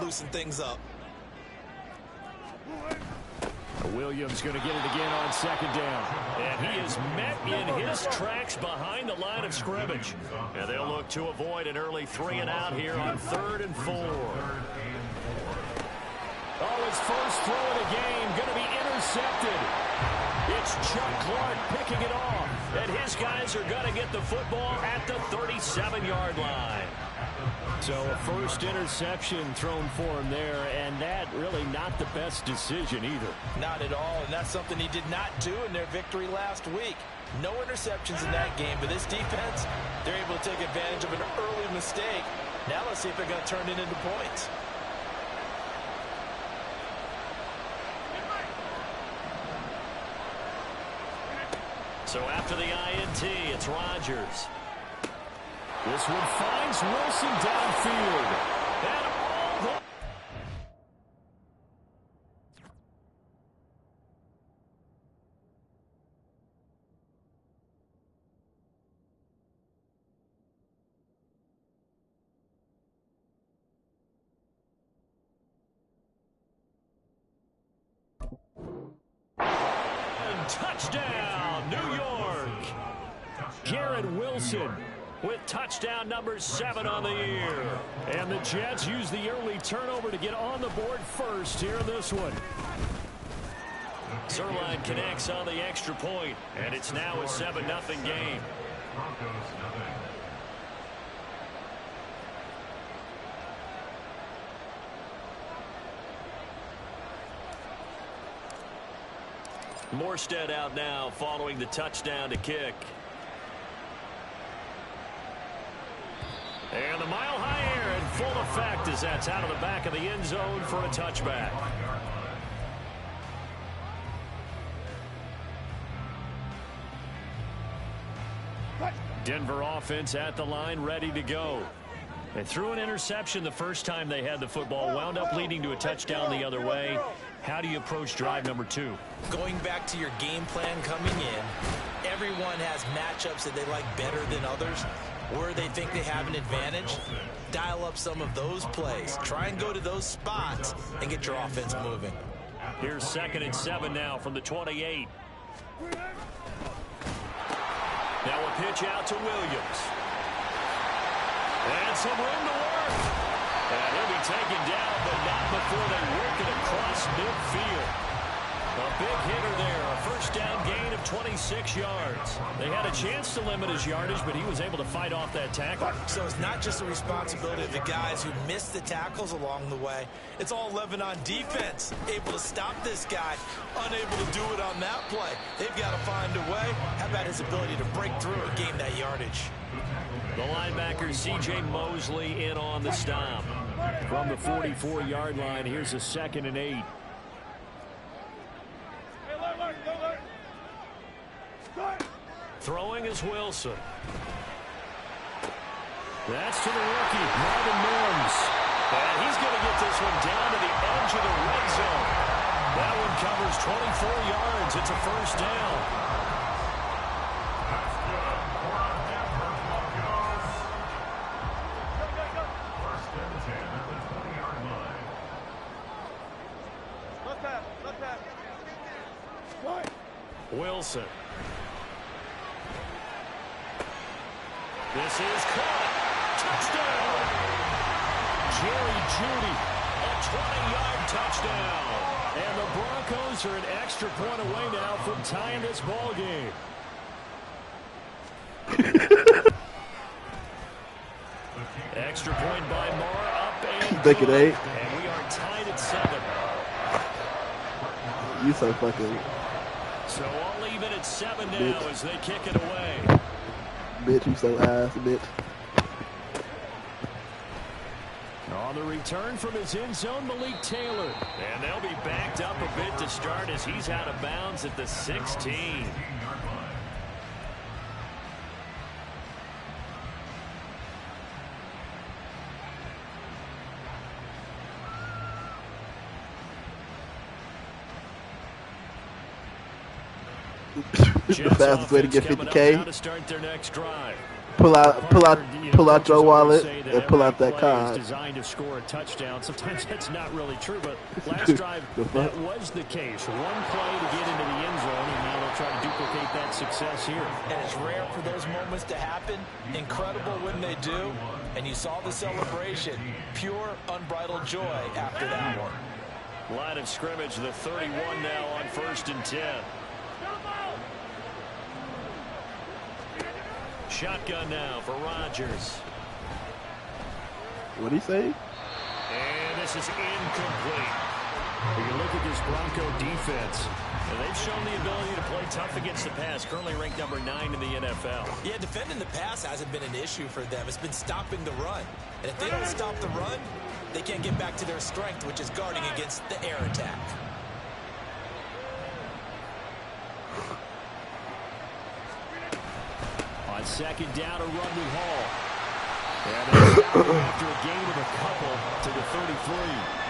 loosen things up. Williams going to get it again on second down. And he is met in his tracks behind the line of scrimmage. And they'll look to avoid an early 3-and-out here on 3rd and 4. Oh, his first throw of the game going to be intercepted. It's Chuck Clark picking it off. And his guys are going to get the football at the 37-yard line. So a first interception thrown for him there, and that really not the best decision either. Not at all, and that's something he did not do in their victory last week. No interceptions in that game, but this defense, they're able to take advantage of an early mistake. Now let's see if they're going to turn it into points. So after the INT, it's Rodgers. This one finds Wilson downfield. And all the... And touchdown, New York. Garrett Wilson with touchdown number 7 on the year. And the Jets use the early turnover to get on the board first here in this one. Zerline connects on the extra point, and it's now a 7-0 game. Morstead out now following the touchdown to kick. And the mile-high air in full effect as that's out of the back of the end zone for a touchback. Denver offense at the line, ready to go. They threw an interception the first time they had the football, wound up leading to a touchdown the other way. How do you approach drive number 2? Going back to your game plan coming in, everyone has matchups that they like better than others. Where they think they have an advantage, dial up some of those plays. Try and go to those spots and get your offense moving. Here's 2nd and 7 now from the 28. Now a pitch out to Williams. And some room to work. And he'll be taken down, but not before they work it across midfield. A big hitter there, a first down gain of 26 yards. They had a chance to limit his yardage, but he was able to fight off that tackle. So it's not just the responsibility of the guys who missed the tackles along the way. It's all 11 on defense, able to stop this guy, unable to do it on that play. They've got to find a way. How about his ability to break through and gain that yardage? The linebacker, C.J. Mosley, in on the stop. From the 44-yard line, here's a 2nd and 8. Throwing is Wilson. That's to the rookie, Marvin Mims. And he's going to get this one down to the edge of the red zone. That one covers 24 yards. It's a first down. Wilson. This is caught. Touchdown. Jerry Jeudy, a 20-yard touchdown. And the Broncos are an extra point away now from tying this ball game. Extra point by Moore, up and Back at 8. And we are tied at 7. You so fucking... So all even at 7 now as they kick it away. Bitch, you so ass, bitch. On the return from his end zone, Malik Taylor. And they'll be backed up a bit to start as he's out of bounds at the 16. The fastest way to get 50K. To start their next drive. pull out your wallet and pull out that card. Designed to score a touchdown. Sometimes that's not really true, but last drive that was the case. One play to get into the end zone, and now they'll try to duplicate that success here. And it's rare for those moments to happen. Incredible when they do. And you saw the celebration. Pure, unbridled joy after that one. Line of scrimmage, the 31 now on 1st and 10. Shotgun now for Rodgers. What'd he say? And this is incomplete. When you look at this Bronco defense, and they've shown the ability to play tough against the pass, currently ranked number 9 in the NFL. Yeah, defending the pass hasn't been an issue for them. It's been stopping the run. And if they don't stop the run, they can't get back to their strength, which is guarding against the air attack. On 2nd down, a run with Hall. And after a gain of a couple to the 33.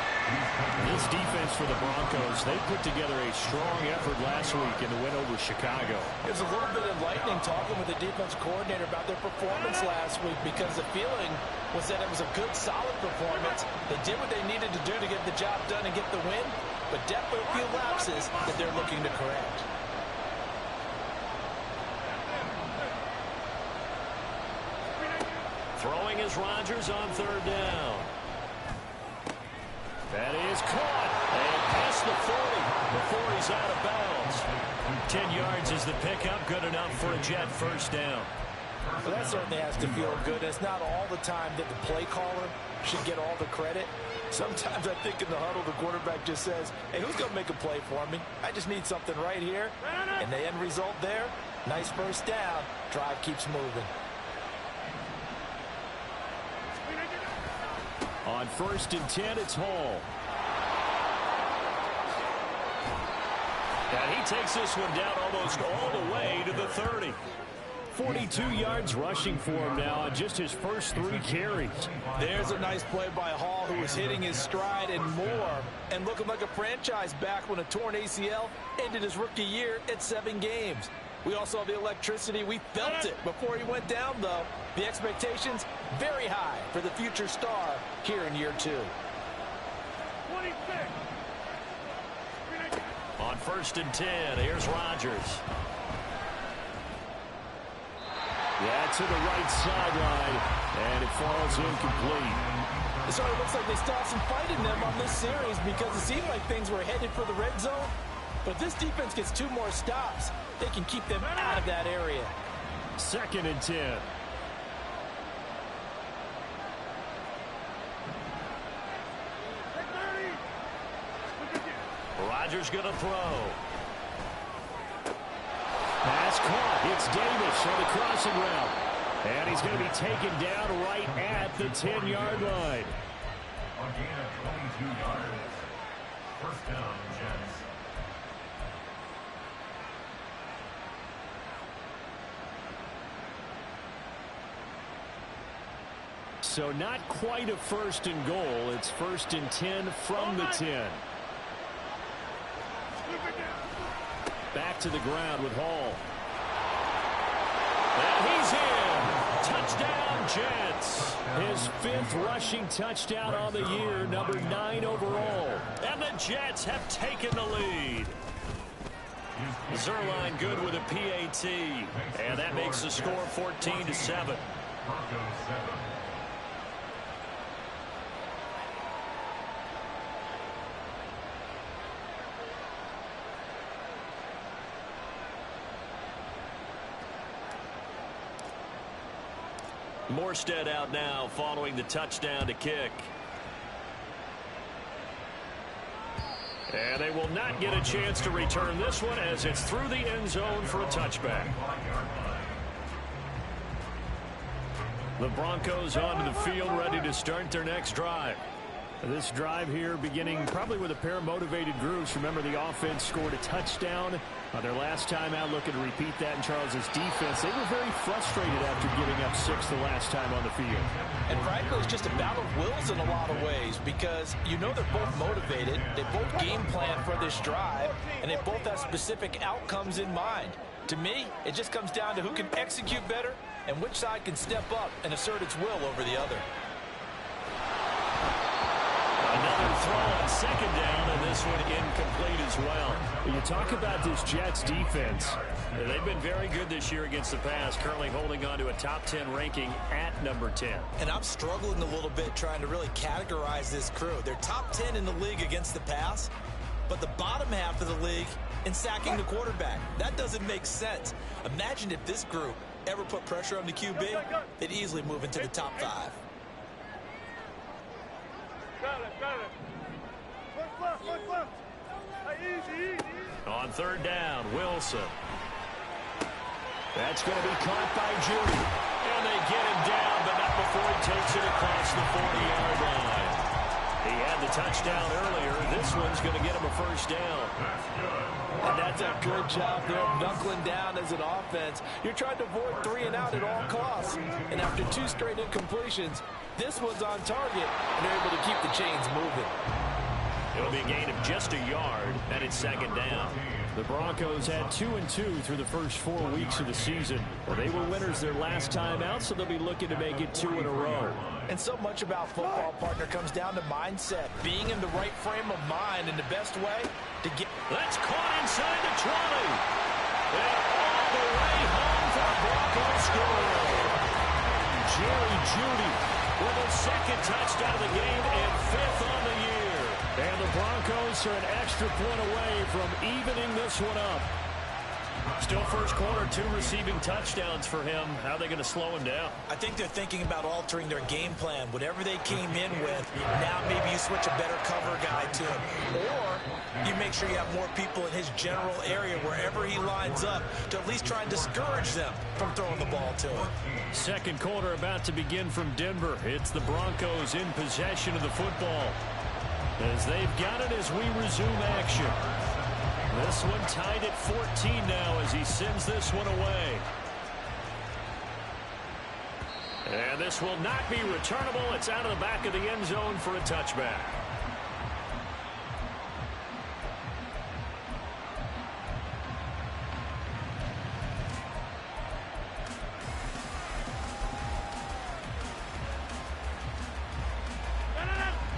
This defense for the Broncos, they put together a strong effort last week in the win over Chicago. It's a little bit enlightening talking with the defense coordinator about their performance last week, because the feeling was that it was a good, solid performance. They did what they needed to do to get the job done and get the win, but definitely a few lapses that they're looking to correct. Throwing is Rodgers on 3rd down. That is caught. And past the 40 before he's out of bounds. 10 yards is the pickup. Good enough for a Jet 1st down. Well, that certainly has to feel good. It's not all the time that the play caller should get all the credit. Sometimes I think in the huddle, the quarterback just says, hey, who's going to make a play for me? I just need something right here. And the end result there, nice 1st down. Drive keeps moving. On 1st and 10, it's Hall. And he takes this one down almost all the way to the 30. 42 yards rushing for him now on just his first 3 carries. There's a nice play by Hall, who was hitting his stride and more, and looking like a franchise back when a torn ACL ended his rookie year at 7 games. We all saw the electricity. We felt it before he went down, though. The expectations very high for the future star here in year 2. On 1st and 10, here's Rodgers. Yeah, to the right sideline, and it falls incomplete. It sort of looks like they still have some fight in them on this series, because it seemed like things were headed for the red zone. But if this defense gets 2 more stops, they can keep them out of that area. 2nd and 10. Rodgers going to throw. Pass caught. It's Davis on the crossing route. And he's going to be taken down right at the 10-yard line. A gain of 22 yards. 1st down, Jets. So not quite a 1st and goal. It's 1st and 10 from the 10. Back to the ground with Hall. And he's in. Touchdown, Jets. His 5th rushing touchdown on the year, number 9 overall. And the Jets have taken the lead. Zerline good with a PAT. And that makes the score 14-7. Broncos 7. Morstead out now following the touchdown to kick. And they will not get a chance to return this one, as it's through the end zone for a touchback. The Broncos onto the field, ready to start their next drive. This drive here beginning probably with a pair of motivated groups. Remember, the offense scored a touchdown their last time out, looking to repeat that in Charles's defense. They were very frustrated after giving up 6 the last time on the field. And frankly, it's just a battle of wills in a lot of ways, because you know they're both motivated, they both game plan for this drive, and they both have specific outcomes in mind. To me, it just comes down to who can execute better and which side can step up and assert its will over the other. Another throw on second down, and this one incomplete as well. You talk about this Jets defense. They've been very good this year against the pass, currently holding on to a top 10 ranking at number 10. And I'm struggling a little bit trying to really categorize this crew. They're top 10 in the league against the pass, but the bottom half of the league in sacking the quarterback. That doesn't make sense. Imagine if this group ever put pressure on the QB, they'd easily move into the top 5. On third down, Wilson. That's going to be caught by Judy. And they get him down, but not before he takes it across the 40-yard line. He had the touchdown earlier. This one's going to get him a first down. And that's a good job there, knuckling down as an offense. You're trying to avoid 3 and out at all costs. And after 2 straight incompletions, this one's on target, and they're able to keep the chains moving. It'll be a gain of just a yard, and it's second down. The Broncos had 2-2 through the first 4 weeks of the season. Well, they were winners their last time out, so they'll be looking to make it 2 in a row. And so much about football, partner, comes down to mindset. Being in the right frame of mind, and the best way to get... That's caught inside the 20. And all the way home for a Broncos score. Jerry Jeudy with his second touchdown of the game and 5th on the year. And the Broncos are an extra point away from evening this one up. Still first quarter, 2 receiving touchdowns for him. How are they going to slow him down? I think they're thinking about altering their game plan. Whatever they came in with, now maybe you switch a better cover guy to him. Or you make sure you have more people in his general area wherever he lines up to at least try and discourage them from throwing the ball to him. Second quarter about to begin from Denver. It's the Broncos in possession of the football, as they've got it as we resume action. This one tied at 14 now as he sends this one away. And this will not be returnable. It's out of the back of the end zone for a touchback.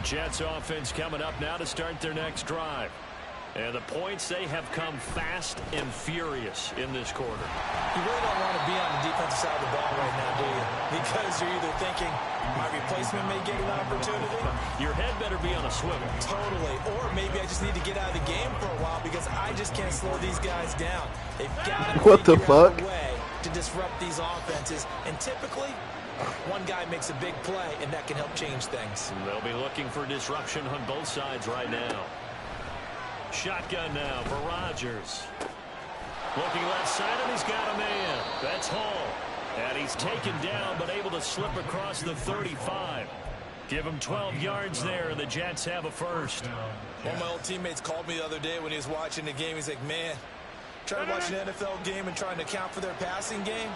Jets offense coming up now to start their next drive. And the points, they have come fast and furious in this quarter. You really don't want to be on the defensive side of the ball right now, do you? Because you're either thinking, my replacement may get an opportunity. Your head better be on a swivel. Totally. Or maybe I just need to get out of the game for a while because I just can't slow these guys down. They've got to figure out a way to disrupt these offenses. And typically, one guy makes a big play, and that can help change things. They'll be looking for disruption on both sides right now. Shotgun now for Rodgers. Looking left side, and he's got a man. That's Hall. And he's taken down, but able to slip across the 35. Give him 12 yards there, and the Jets have a first. One of my old teammates called me the other day when he was watching the game. He's like, man, trying to watch an NFL game and trying to account for their passing game,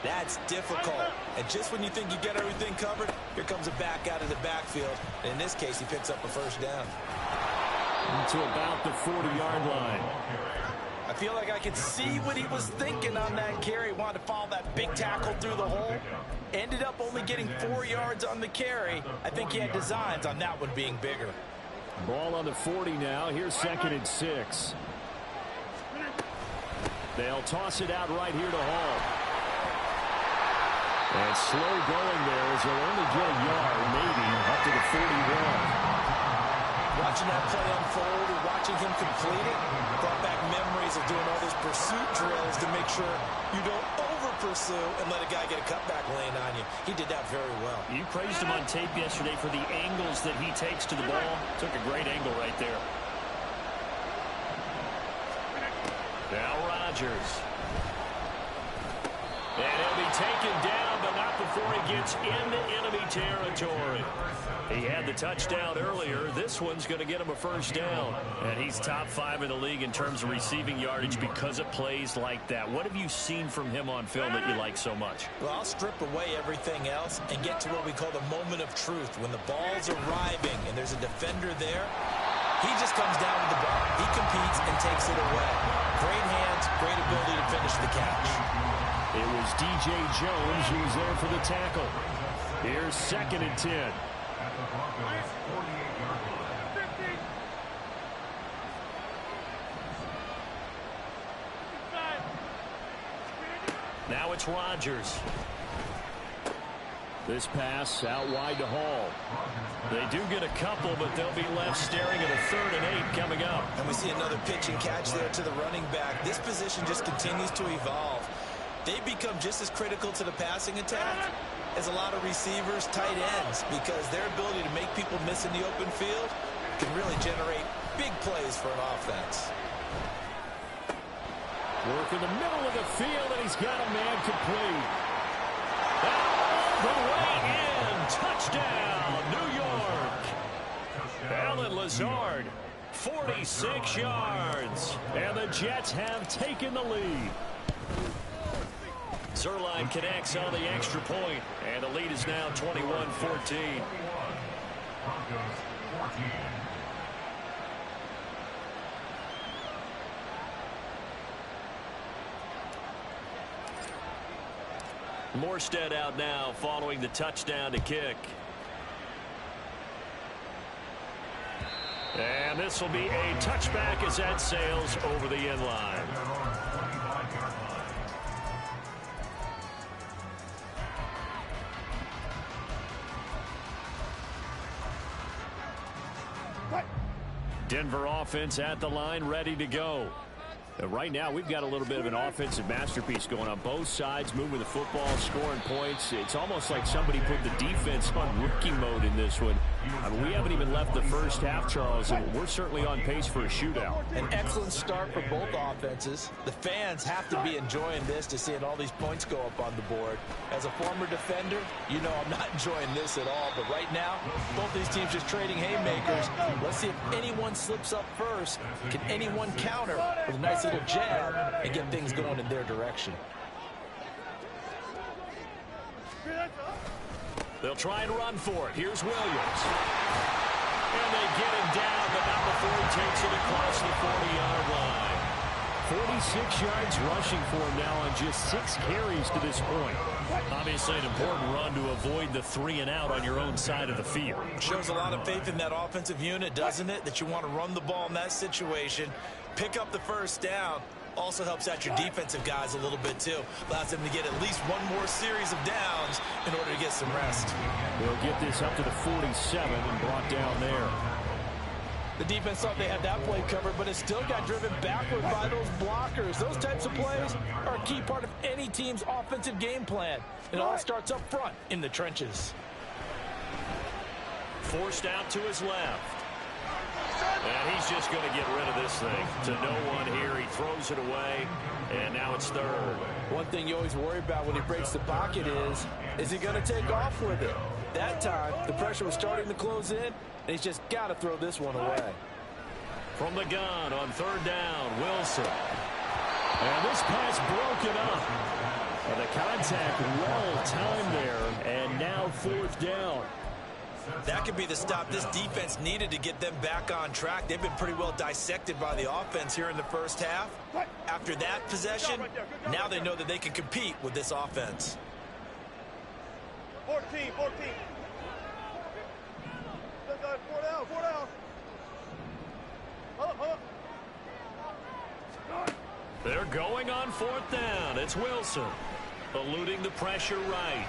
that's difficult. And just when you think you get everything covered, here comes a back out of the backfield. And in this case, he picks up a first down. To about the 40-yard line. I feel like I could see what he was thinking on that carry. Wanted to follow that big tackle through the hole. Ended up only getting 4 yards on the carry. I think he had designs on that one being bigger. Ball on the 40 now. Here's 2nd and 6. They'll toss it out right here to Hall. And slow going there as they'll only get a yard, maybe, up to the 41. Watching that play unfold and watching him complete it brought back memories of doing all those pursuit drills to make sure you don't over-pursue and let a guy get a cutback lane on you. He did that very well. You praised him on tape yesterday for the angles that he takes to the ball. Took a great angle right there. Now Rodgers. And he'll be taken down, but not before he gets into enemy territory. He had the touchdown earlier. This one's going to get him a first down. And he's top 5 in the league in terms of receiving yardage because of plays like that. What have you seen from him on film that you like so much? Well, I'll strip away everything else and get to what we call the moment of truth. When the ball's arriving and there's a defender there, he just comes down with the ball. He competes and takes it away. Great hands, great ability to finish the catch. It was DJ Jones who was there for the tackle. Here's 2nd and 10. At the Broncos' 48-yard line. Now it's Rodgers. This pass out wide to Hall. They do get a couple, but they'll be left staring at a 3rd and 8 coming up. And we see another pitch and catch there to the running back. This position just continues to evolve. They become just as critical to the passing attack as a lot of receivers, tight ends, because their ability to make people miss in the open field can really generate big plays for an offense. Work in the middle of the field, and he's got a man complete. All the way in. Touchdown, New York. Alan Lazard, 46 yards. And the Jets have taken the lead. Zerline connects on the extra point, and the lead is now 21-14. Broncos 14. Morstead out now following the touchdown to kick. And this will be a touchback as that sails over the end line. Denver offense at the line, ready to go. Right now, we've got a little bit of an offensive masterpiece going on both sides, moving the football, scoring points. It's almost like somebody put the defense on rookie mode in this one. I mean, we haven't even left the first half, Charles, and we're certainly on pace for a shootout. An excellent start for both offenses. The fans have to be enjoying this to seeing all these points go up on the board. As a former defender, you know I'm not enjoying this at all. But right now, both these teams just trading haymakers. Let's see if anyone slips up first. Can anyone counter with a nice little jab and get things going in their direction? They'll try and run for it. Here's Williams. And they get him down, but not before he takes it across the 40-yard line. 46 yards rushing for him now on just 6 carries to this point. Obviously an important run to avoid the 3 and out on your own side of the field. Shows a lot of faith in that offensive unit, doesn't it? That you want to run the ball in that situation, pick up the first down. Also helps out your defensive guys a little bit, too. Allows them to get at least one more series of downs in order to get some rest. They'll get this up to the 47 and brought down there. The defense thought they had that play covered, but it still got driven backward by those blockers. Those types of plays are a key part of any team's offensive game plan. It all starts up front in the trenches. Forced out to his left. And he's just going to get rid of this thing. To no one here. He throws it away. And now it's 3rd. One thing you always worry about when he breaks the pocket is he going to take off with it? That time, the pressure was starting to close in, and he's just got to throw this one away. From the gun on 3rd down, Wilson. And this pass broken up. And the contact well timed there. And now 4th down. That could be the stop this defense needed to get them back on track. They've been pretty well dissected by the offense here in the first half. After that possession, now they know that they can compete with this offense. 14. 4 down. They're going on 4th down. It's Wilson. Eluding the pressure right.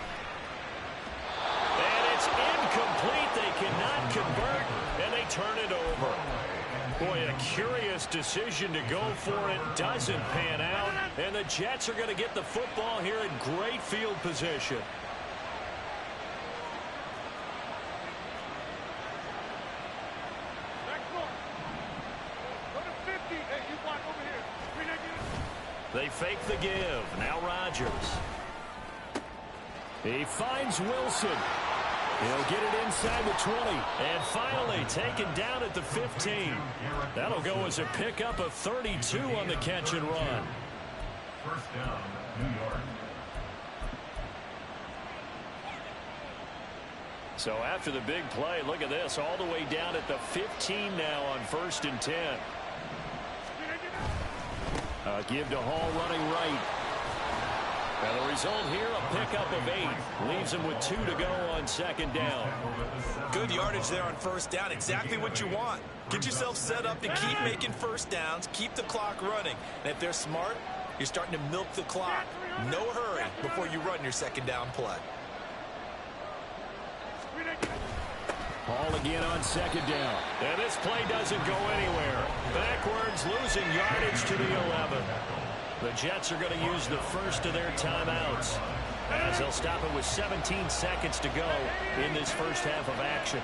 And it's incomplete. They cannot convert, and they turn it over. Boy, a curious decision to go for it. Doesn't pan out, and the Jets are going to get the football here in great field position. They fake the give. Now Rodgers. He finds Wilson. He'll get it inside the 20. And finally taken down at the 15. That'll go as a pickup of 32 on the catch and run. First down, New York. So after the big play, look at this. All the way down at the 15 now on 1st and 10. Give to Hall running right. And the result here, a pickup of 8. Leaves him with 2 to go on second down. Good yardage there on first down. Exactly what you want. Get yourself set up to keep making first downs, keep the clock running. And if they're smart, you're starting to milk the clock. No hurry before you run your second down play. Ball again on second down. And this play doesn't go anywhere. Backwards, losing yardage to the 11. The Jets are going to use the first of their timeouts, as they'll stop it with 17 seconds to go in this first half of action.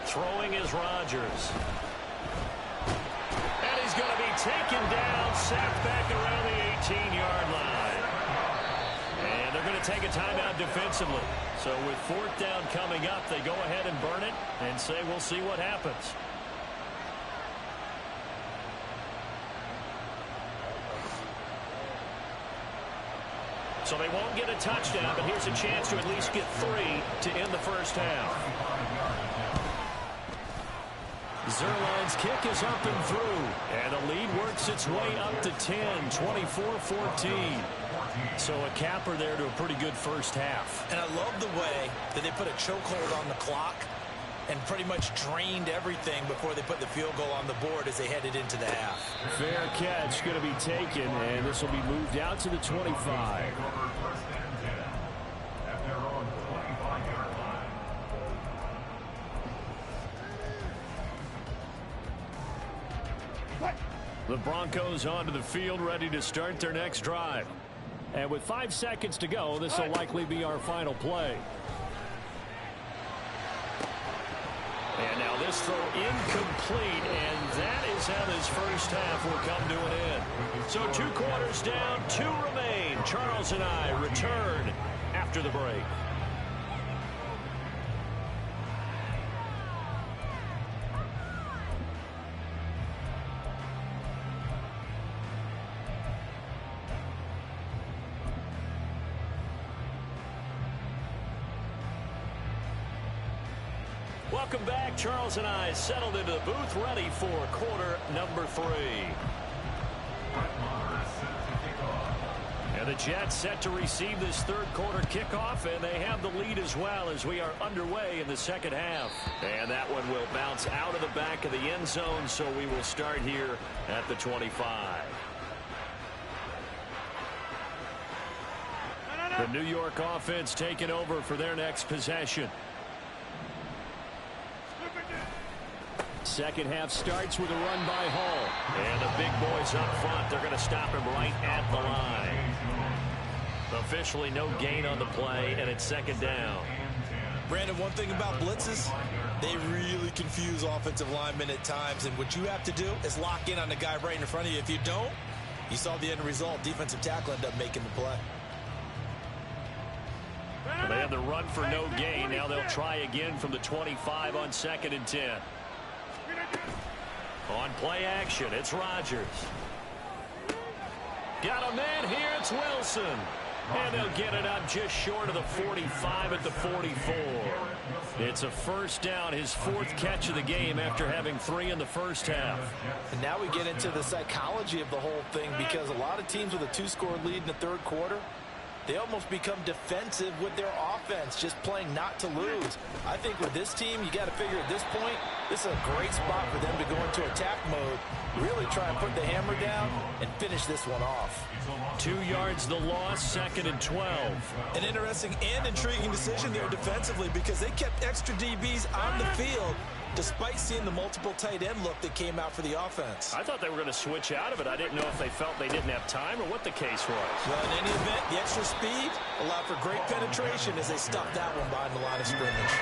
Throwing is Rodgers. And he's going to be taken down, sacked back around the 18-yard line. And they're going to take a timeout defensively. So with fourth down coming up, they go ahead and burn it and say we'll see what happens. So they won't get a touchdown, but here's a chance to at least get 3 to end the first half. Zerline's kick is up and through, and the lead works its way up to 10, 24-14. So a capper there to a pretty good first half. And I love the way that they put a chokehold on the clock and pretty much drained everything before they put the field goal on the board as they headed into the half. Fair catch going to be taken, and this will be moved out to the 25. The Broncos onto the field, ready to start their next drive. And with 5 seconds to go, this will likely be our final play. And now this throw incomplete, and that is how this first half will come to an end. So 2 quarters down, 2 remain. Charles and I return after the break. Welcome back. Charles and I settled into the booth, ready for quarter number 3. And the Jets set to receive this third quarter kickoff, and they have the lead as well as we are underway in the second half. And that one will bounce out of the back of the end zone, so we will start here at the 25. The New York offense taking over for their next possession. Second half starts with a run by Hall. And the big boys up front, they're going to stop him right at the line. Officially no gain on the play, and it's second down. Brandon, one thing about blitzes, they really confuse offensive linemen at times, and what you have to do is lock in on the guy right in front of you. If you don't, you saw the end result. Defensive tackle ended up making the play. Well, they had the run for no gain. Now they'll try again from the 25 on 2nd and 10. On play action, it's Rodgers. Got a man here, it's Wilson. And they'll get it up just short of the 45 at the 44. It's a first down, his 4th catch of the game after having 3 in the first half. And now we get into the psychology of the whole thing, because a lot of teams with a 2-score lead in the third quarter, they almost become defensive with their offense, just playing not to lose. I think with this team, you got to figure at this point, this is a great spot for them to go into attack mode, really try and put the hammer down and finish this one off. 2 yards the loss, 2nd and 12. An interesting and intriguing decision there defensively, because they kept extra DBs on the field despite seeing the multiple tight end look that came out for the offense. I thought they were going to switch out of it. I didn't know if they felt they didn't have time or what the case was. Well, in any event, the extra speed allowed for great penetration as they stuffed that one behind the line of scrimmage.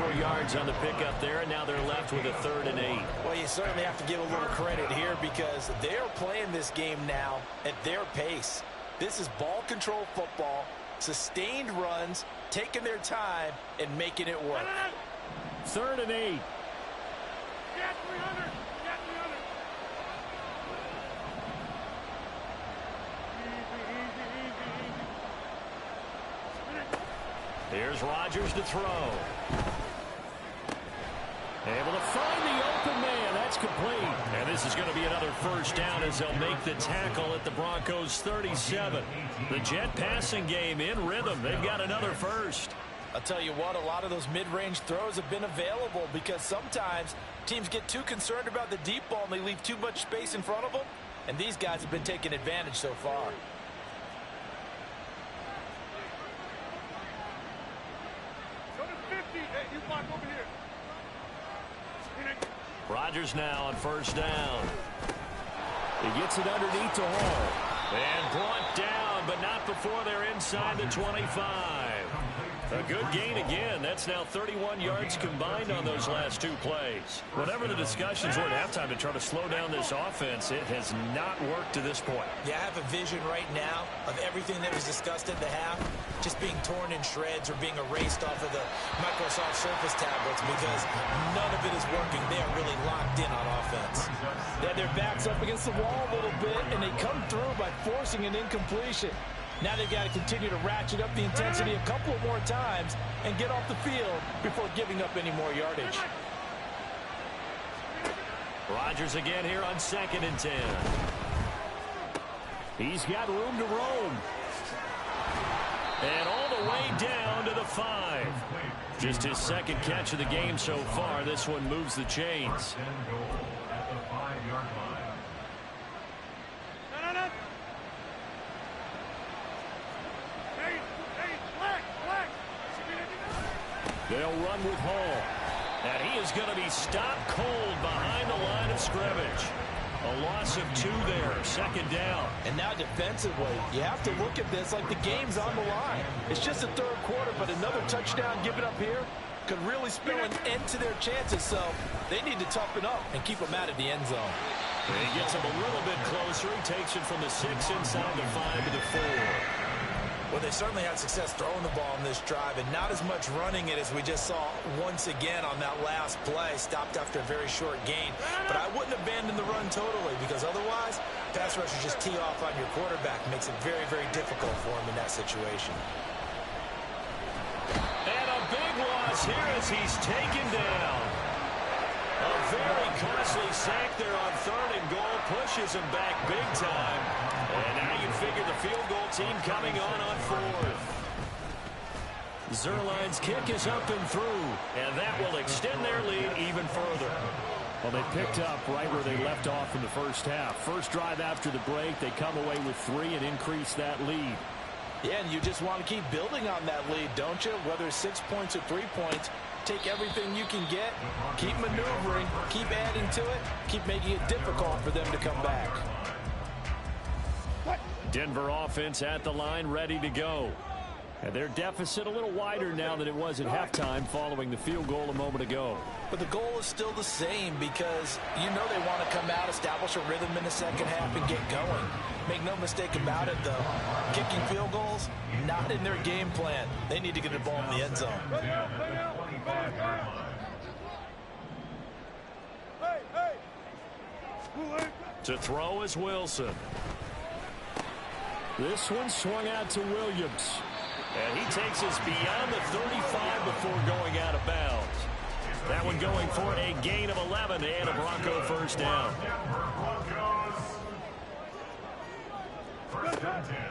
4 yards on the pickup there, and now they're left with a 3rd and 8. Well, you certainly have to give a little credit here, because they're playing this game now at their pace. This is ball control football, sustained runs, taking their time, and making it work. 3rd and 8. Here's Rodgers to throw. Able to find the open man. That's complete. And this is going to be another first down as they'll make the tackle at the Broncos 37. The Jet passing game in rhythm. They've got another first. I'll tell you what, a lot of those mid-range throws have been available because sometimes teams get too concerned about the deep ball and they leave too much space in front of them. And these guys have been taking advantage so far. Go to 50. Hey, you block over here. Rodgers now on first down. He gets it underneath to Hall. And brought down, but not before they're inside the 25. A good gain again. That's now 31 yards combined on those last two plays. Whatever the discussions were at halftime to try to slow down this offense, it has not worked to this point. Yeah, I have a vision right now of everything that was discussed at the half just being torn in shreds or being erased off of the Microsoft Surface tablets because none of it is working. They are really locked in on offense. They had their backs up against the wall a little bit, and they come through by forcing an incompletion. Now they've got to continue to ratchet up the intensity a couple of more times and get off the field before giving up any more yardage. Rodgers again here on 2nd and 10. He's got room to roam. And all the way down to the 5. Just his second catch of the game so far. This one moves the chains. At the 5-yard line. They'll run with Hall. And he is going to be stopped cold behind the line of scrimmage. A loss of 2 there, 2nd down. And now defensively, you have to look at this like the game's on the line. It's just the 3rd quarter, but another touchdown given up here could really spell an end to their chances. So they need to toughen up and keep them out of the end zone. And he gets him a little bit closer. He takes it from the 6 inside the 5 to the 4. Well, they certainly had success throwing the ball in this drive and not as much running it as we just saw once again on that last play. Stopped after a very short gain. But I wouldn't abandon the run totally because otherwise, pass rushers just tee off on your quarterback. Makes it very, very difficult for him in that situation. And a big loss here as he's taken down. A very costly sack there on 3rd and goal. Pushes him back big time. And now you figure the field goal team coming on 4th. Zerline's kick is up and through. And that will extend their lead even further. Well, they picked up right where they left off in the first half. First drive after the break, they come away with 3 and increase that lead. Yeah, and you just want to keep building on that lead, don't you? Whether it's 6 points or 3 points, take everything you can get, keep maneuvering, keep adding to it, keep making it difficult for them to come back. Denver offense at the line, ready to go. And their deficit a little wider now than it was at halftime following the field goal a moment ago. But the goal is still the same because you know they want to come out, establish a rhythm in the second half, and get going. Make no mistake about it, though. Kicking field goals, not in their game plan. They need to get the ball in the end zone. To throw is Wilson. This one swung out to Williams. And he takes us beyond the 35 before going out of bounds. That one going for a gain of 11 and a Bronco first down.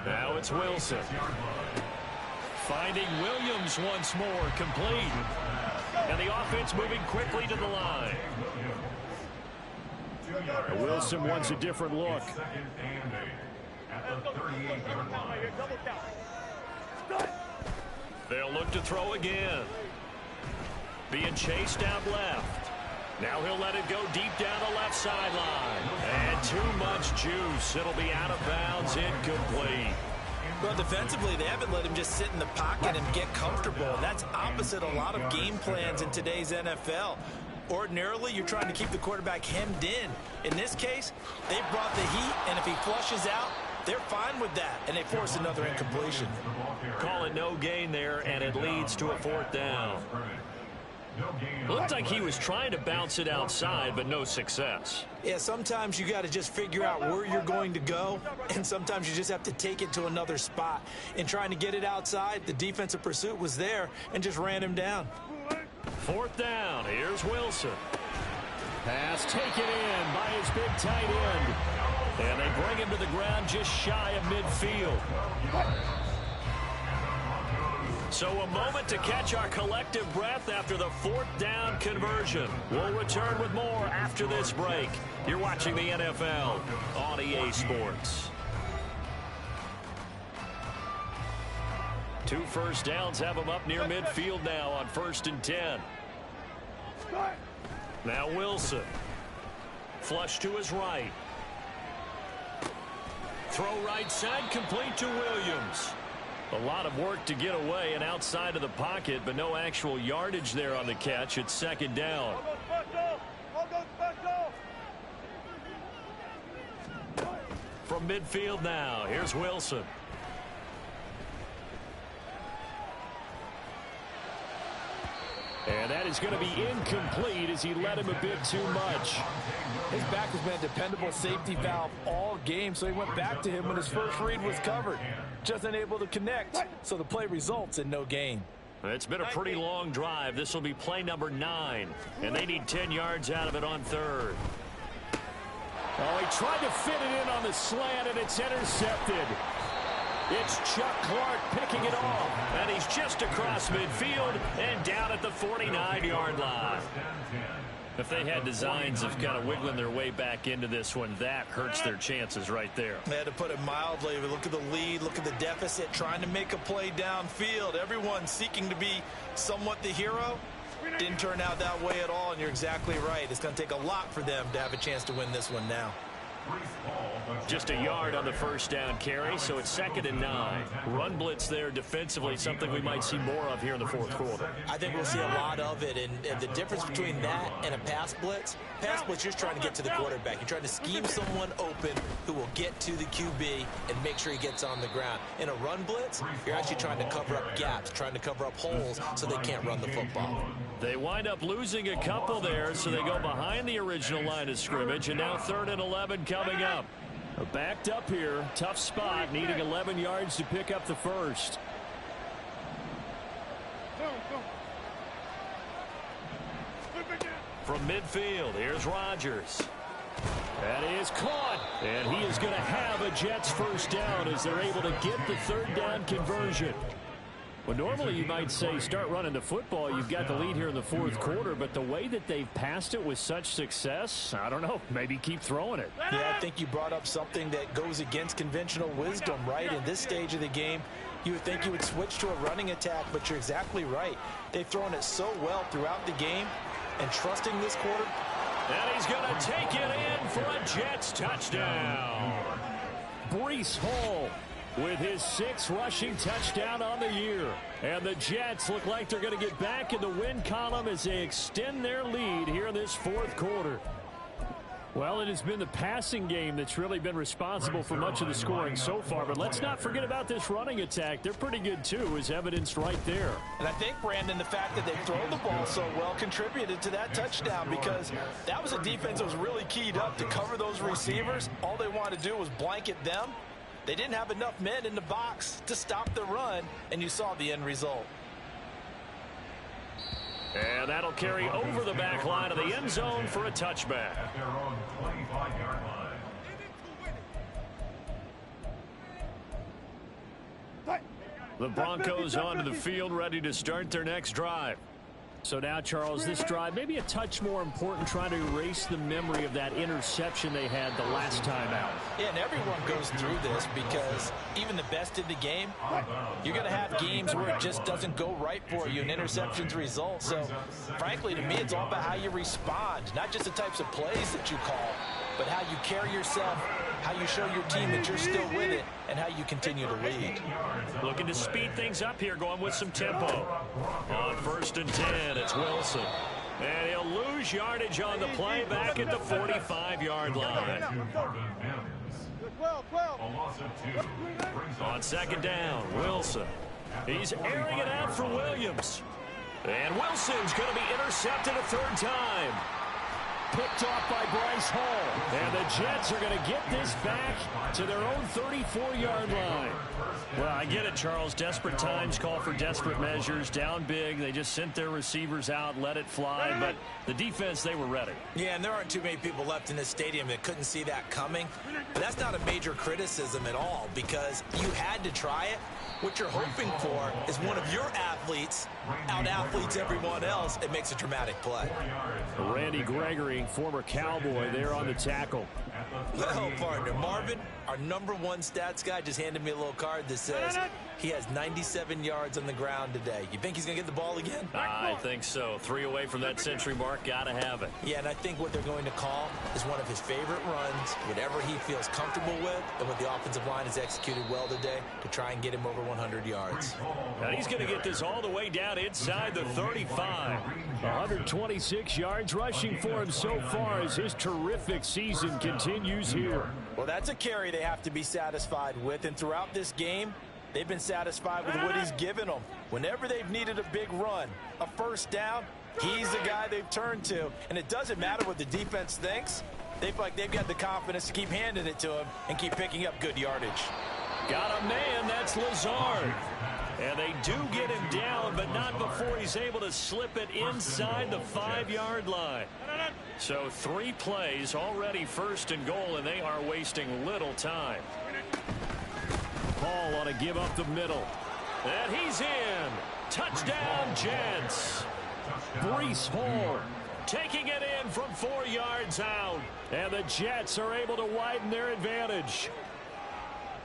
Now it's Wilson. Finding Williams once more, complete. And the offense moving quickly to the line. Wilson wants a different look. They'll look to throw again. Being chased out left. Now he'll let it go deep down the left sideline. And too much juice. It'll be out of bounds, incomplete. Well, defensively, they haven't let him just sit in the pocket and get comfortable. And that's opposite a lot of game plans in today's NFL. Ordinarily, you're trying to keep the quarterback hemmed in. In this case, they brought the heat, and if he flushes out, they're fine with that, and they force another incompletion. Call it no gain there, and it leads to a 4th down. Looked like he was trying to bounce it outside, but no success. Yeah, sometimes you got to just figure out where you're going to go, and sometimes you just have to take it to another spot. In trying to get it outside, the defensive pursuit was there and just ran him down. 4th down. Here's Wilson. Pass taken in by his big tight end. And they bring him to the ground just shy of midfield. So a moment to catch our collective breath after the 4th down conversion. We'll return with more after this break. You're watching the NFL on EA Sports. 2 first downs have them up near midfield now on 1st and 10. Now Wilson. Flush to his right. Throw right side, complete to Williams. A lot of work to get away and outside of the pocket, but no actual yardage there on the catch. It's 2nd down. From midfield now, here's Wilson. And that is going to be incomplete as he led him a bit too much. His back has been a dependable safety valve all game, so he went back to him when his first read was covered. Just unable to connect, so the play results in no gain. It's been a pretty long drive. This will be play number 9, and they need 10 yards out of it on 3rd. Oh, he tried to fit it in on the slant, and it's intercepted. It's Chuck Clark picking it off, and he's just across midfield and down at the 49-yard line. If they had designs of kind of wiggling their way back into this one, that hurts their chances right there. They had to put it mildly. Look at the lead, look at the deficit, trying to make a play downfield. Everyone seeking to be somewhat the hero. Didn't turn out that way at all, and you're exactly right. It's going to take a lot for them to have a chance to win this one now. Just a yard on the 1st down carry, so it's 2nd and 9. Run blitz there defensively, something we might see more of here in the 4th quarter. I think we'll see a lot of it, and the difference between that and a pass blitz, you're just trying to get to the quarterback. You're trying to scheme someone open who will get to the QB and make sure he gets on the ground. In a run blitz, you're actually trying to cover up gaps, trying to cover up holes so they can't run the football. They wind up losing a couple there, so they go behind the original line of scrimmage, and now 3rd and 11 coming up. Backed up here, tough spot, needing 11 yards to pick up the 1st. From midfield, here's Rodgers. That is caught, and he is going to have a Jets 1st down as they're able to get the 3rd down conversion. Well, normally you might say start running the football. You've got the lead here in the 4th quarter, but the way that they've passed it with such success, I don't know, maybe keep throwing it. Yeah, I think you brought up something that goes against conventional wisdom, right? In this stage of the game, you would think you would switch to a running attack, but you're exactly right. They've thrown it so well throughout the game, and trusting this quarter. And he's going to take it in for a Jets touchdown. Breece Hall with his 6th rushing touchdown on the year. And the Jets look like they're going to get back in the win column as they extend their lead here in this 4th quarter. Well, it has been the passing game that's really been responsible for much of the scoring so far. But let's not forget about this running attack. They're pretty good, too, as evidenced right there. And I think, Brandon, the fact that they've thrown the ball so well contributed to that touchdown, because that was a defense that was really keyed up to cover those receivers. All they wanted to do was blanket them. They didn't have enough men in the box to stop the run, and you saw the end result. And that'll carry over the back line of the end zone for a touchback. At their own 25-yard line. The Broncos onto the field, ready to start their next drive. So now, Charles, this drive maybe a touch more important, trying to erase the memory of that interception they had the last time out. Yeah, and everyone goes through this because even the best in the game, you're going to have games where it just doesn't go right for you and interceptions result. So, frankly, to me, it's all about how you respond, not just the types of plays that you call, but how you carry yourself, how you show your team that you're still with it, and how you continue to lead. Looking to speed things up here, going with some tempo. On 1st and 10, it's Wilson. And he'll lose yardage on the play back at the 45-yard line. On 2nd down, Wilson. He's airing it out for Williams. And Wilson's going to be intercepted a 3rd time. picked off by Bryce Hall. And the Jets are going to get this back to their own 34-yard line. Well, I get it, Charles. Desperate times call for desperate measures. Down big. They just sent their receivers out, let it fly. But the defense, they were ready. Yeah, and there aren't too many people left in this stadium that couldn't see that coming. But that's not a major criticism at all because you had to try it. What you're hoping for is one of your athletes out-athletes everyone else. It makes a dramatic play. Randy Gregory, former Cowboy, there on the tackle. Well, partner, Marvin, our #1 stats guy, just handed me a little card that says he has 97 yards on the ground today. You think he's going to get the ball again? I think so. 3 away from that century mark. Got to have it. Yeah, and I think what they're going to call is one of his favorite runs, whatever he feels comfortable with, and what the offensive line has executed well today to try and get him over 100 yards. And he's going to get this all the way down inside the 35. 126 yards rushing for him so far as his terrific season continues here. Well, that's a carry they have to be satisfied with, and throughout this game, they've been satisfied with what he's given them. Whenever they've needed a big run, a first down, he's the guy they've turned to. And it doesn't matter what the defense thinks. They've got the confidence to keep handing it to him and keep picking up good yardage. Got a man, that's Lazard. And they do get him down, but not before he's able to slip it inside the 5-yard line. So 3 plays already 1st and goal, and they are wasting little time. Hall on a give up the middle. And he's in. Touchdown, Jets. Breece Hall taking it in from 4 yards out. And the Jets are able to widen their advantage.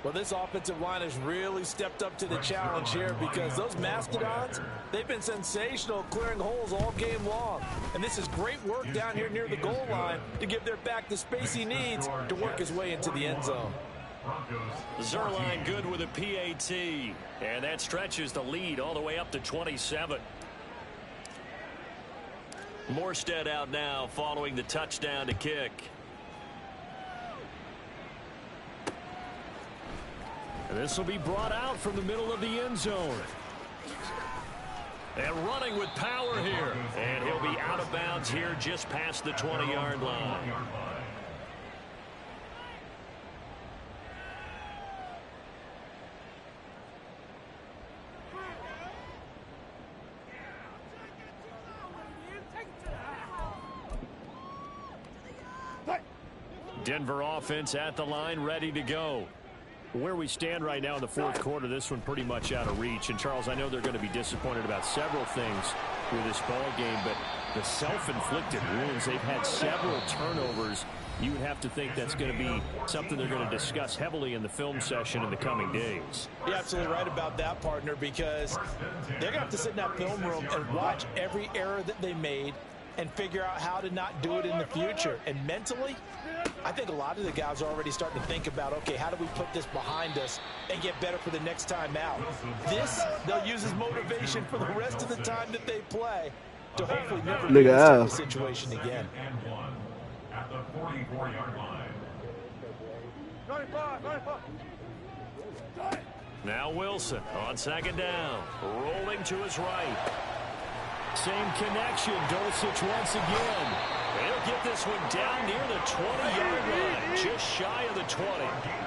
Well, this offensive line has really stepped up to the challenge here because those Mastodons, they've been sensational clearing holes all game long. And this is great work down here near the goal line to give their back the space he needs to work his way into the end zone. Zerline good with a PAT. And that stretches the lead all the way up to 27. Morstead out now following the touchdown to kick. This will be brought out from the middle of the end zone. And running with power here. And he'll be out of bounds here just past the 20-yard line. Denver offense at the line, ready to go. Where we stand right now in the 4th quarter, this one pretty much out of reach. And, Charles, I know they're going to be disappointed about several things with this ball game, but the self-inflicted wounds, they've had several turnovers. You would have to think that's going to be something they're going to discuss heavily in the film session in the coming days. You're absolutely right about that, partner, because they're going to have to sit in that film room and watch every error that they made and figure out how to not do it in the future. And mentally, I think a lot of the guys are already starting to think about, okay, how do we put this behind us and get better for the next time out? This, they'll use as motivation for the rest of the time that they play to hopefully never be in this type of situation again. At the 44-yard line. Now Wilson on 2nd down, rolling to his right. Same connection, Dulcich once again. They'll get this one down near the 20-yard line, just shy of the 20.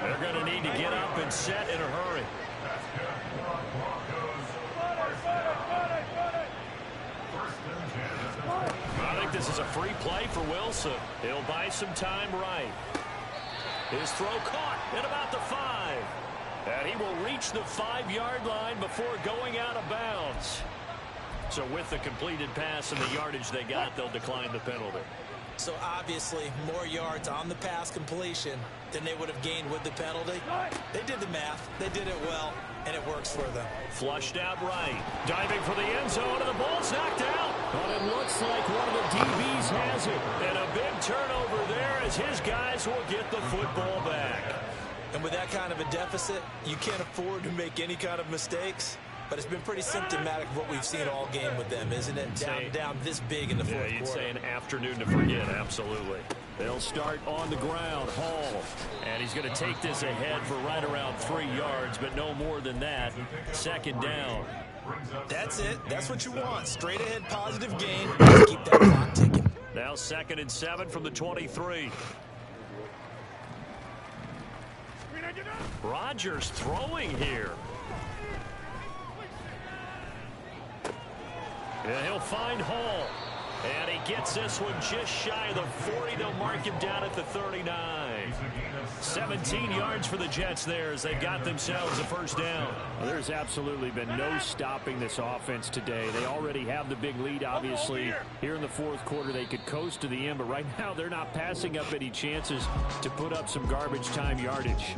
They're going to need to get up and set in a hurry. I think this is a free play for Wilson. He'll buy some time right. His throw caught at about the 5. And he will reach the 5-yard line before going out of bounds. So with the completed pass and the yardage they got, they'll decline the penalty. So obviously more yards on the pass completion than they would have gained with the penalty. They did the math. They did it well, and it works for them. Flushed out right. Diving for the end zone, and the ball's knocked out. But it looks like one of the DBs has it. And a big turnover there as his guys will get the football back. And with that kind of a deficit, you can't afford to make any kind of mistakes. But it's been pretty symptomatic of what we've seen all game with them, isn't it? Down this big in the 4th quarter. You'd say an afternoon to forget, absolutely. They'll start on the ground, Hall. And he's going to take this ahead for right around 3 yards, but no more than that. 2nd down. That's it. That's what you want. Straight ahead positive gain. Keep that clock ticking. Now 2nd and 7 from the 23. Rodgers throwing here. And he'll find Hall. And he gets this one just shy of the 40. They'll mark him down at the 39. 17 yards for the Jets there as they got themselves a first down. Well, there's absolutely been no stopping this offense today. They already have the big lead, obviously. Here in the fourth quarter, they could coast to the end, but right now they're not passing up any chances to put up some garbage time yardage.